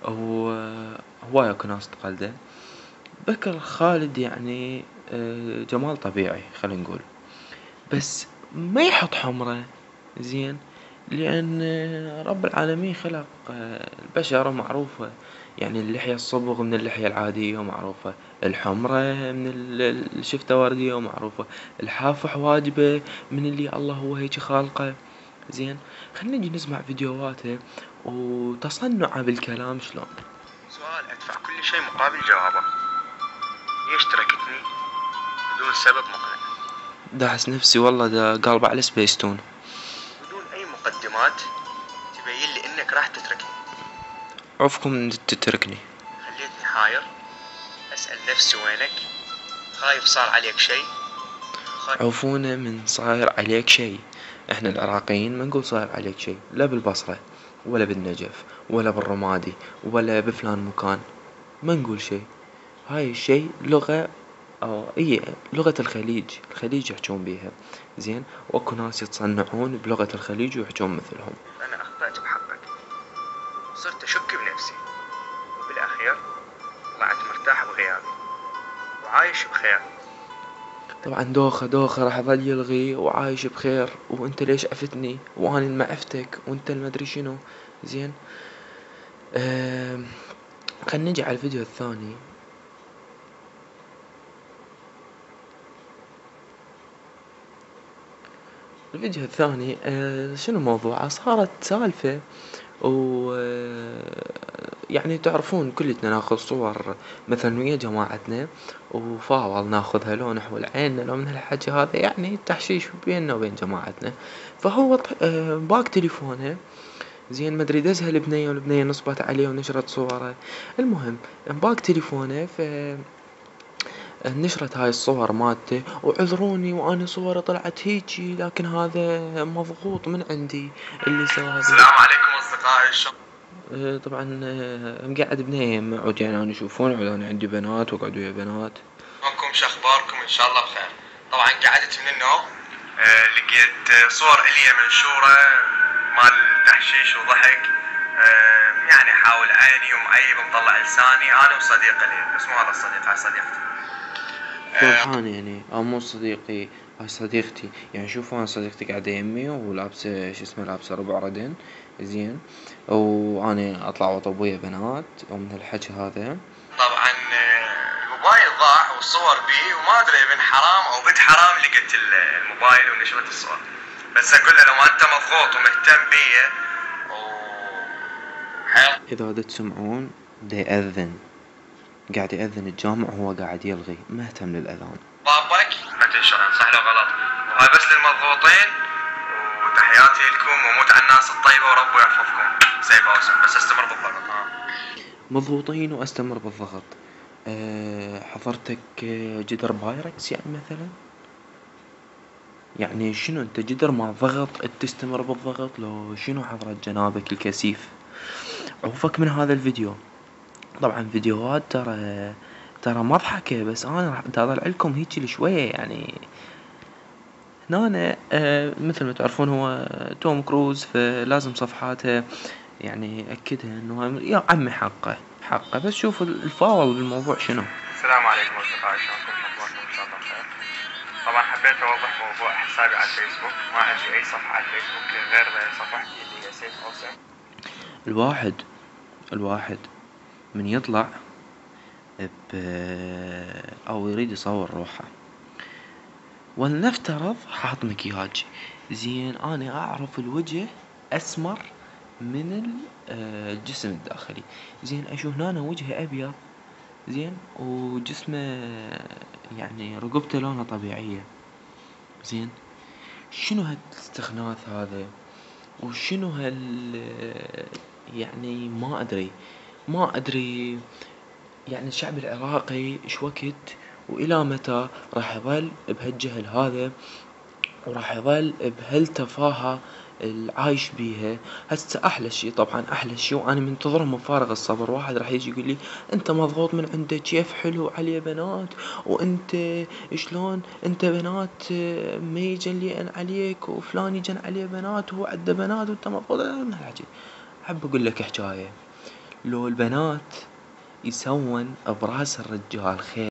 وهواية اكو ناس تقلده. بكر خالد يعني جمال طبيعي خلينا نقول، بس ما يحط حمرة زين، لأن رب العالمين خلق البشرة معروفة، يعني اللحية الصبغ من اللحية العادية معروفة، الحمرة من الشفتة وردية ومعروفة، الحافة واجبة من اللي الله هو هيك خالقه زين. خلينا نجي نسمع فيديوهاته وتصنعه بالكلام شلون. سؤال أدفع كل شيء مقابل جوابه، ليش تركتني بدون سبب مقنع؟ داحس نفسي والله دا قلب على سبيستون. بدون أي مقدمات تبين لي إنك راح تتركني. عفكم تتركني. خليتني حاير أسأل نفسي وينك، خايف صار عليك شيء. عفونا من صاير عليك شيء. احنا العراقيين ما نقول صاير عليك شيء، لا بالبصرة ولا بالنجف ولا بالرمادي ولا بفلان مكان، ما نقول شيء. هاي الشيء لغة أو لغة الخليج يحجون بيها زين، واكو ناس يتصنعون بلغة الخليج ويحجون مثلهم. أنا أخطأت بحقك، صرت أشك بنفسي، وبالأخير طلعت مرتاح بغيابي وعايش بخير. طبعا دوخة راح اظل يلغي وعايش بخير، وانت ليش عفتني وانا ما عفتك وانت المدري شنو زين. خلينا نجي على الفيديو الثاني. الفيديو الثاني شنو موضوعه؟ صارت سالفة و يعني تعرفون كلنا ناخذ صور مثلا ويا جماعتنا وفاول ناخذها لو نحو العين لو من هالحكي هذا، يعني تحشيش بيننا وبين جماعتنا. فهو باق تليفونه زين، مدري دزها البنية والبنية نصبت عليه ونشرت صوره. المهم باق تليفونه نشرت هاي الصور مالته، وعذروني وانا صوري طلعت هيجي، لكن هذا مضغوط من عندي اللي سوى هذا. السلام عليكم اصدقائي طبعا مقعد بنية معود، يعني انا يشوفون انا عندي بنات واقعد ويا بنات. شلونكم؟ شخباركم؟ ان شاء الله بخير. طبعا قعدت من النوم لقيت صور الي منشورة مال تحشيش وضحك، يعني حاول عيني ومعيب مطلع لساني انا وصديق لي، بس مو هذا الصديق، هاي صديقتي. فرحان يعني مو صديقي، هاي صديقتي. يعني شوفوا انا صديقتي قاعدة يمي ولابسة شو اسمه، لابسة ربع ردن زين، وانا اطلع واطب ويا بنات ومن هالحكي هذا. طبعا الموبايل ضاع والصور بيه، وما ادري ابن حرام او بنت حرام لقت الموبايل ونشرت الصور. بس اقول له لو انت مضغوط ومهتم بيه اذا دا تسمعون دا يأذن، قاعد يأذن الجامع وهو قاعد يلغي، مهتم للأذان. بابك ما تنشر صح لو غلط، وهاي بس للمضغوطين، وتحياتي لكم وموت على الناس الطيبة وربي يحفظكم. سيف اوسم، بس استمر بالضغط. مضغوطين واستمر بالضغط. حضرتك جدر بايركس يعني مثلا، يعني شنو انت جدر مع ضغط تستمر بالضغط لو شنو حضرت جنابك الكثيف؟ عوفك من هذا الفيديو. طبعا فيديوهات ترى مضحكة، بس انا راح اطلع لكم هيك شوية يعني. هنا مثل ما تعرفون هو توم كروز، فلازم صفحاته يعني اكدها انه يا عمي حقه، بس شوفوا الفاول بالموضوع شنو. السلام عليكم اصدقائي، شلونكم؟ اخباركم؟ ان شاء الله بخير. طبعا حبيت اوضح موضوع حسابي على الفيسبوك، ما عندي اي صفحة على الفيسبوك غير صفحتي اللي هي سيف اوسم. الواحد من يطلع او يريد يصور روحه، ولنفترض حاط مكياج زين، انا اعرف الوجه اسمر من الجسم الداخلي زين، اشوف هنا وجهه ابيض زين وجسمه يعني رقبته لونها طبيعية زين. شنو هالاستخناث هذا؟ وشنو يعني ما ادري يعني الشعب العراقي ايش وقت والى متى راح يظل بهالجهل هذا، وراح يظل بهالتفاهة العايش بيها؟ هسه احلى شي، طبعا احلى شي وانا منتظره من فارغ الصبر، واحد راح يجي يقول لي انت مضغوط من عندك، كيف حلو عليه بنات، وانت شلون انت بنات ما يجن لي عليك، وفلان يجن عليه بنات وهو عنده بنات وانت مضغوط من هالحكي. احب اقول لك حكايه، لو البنات يسوون براس الرجال خيط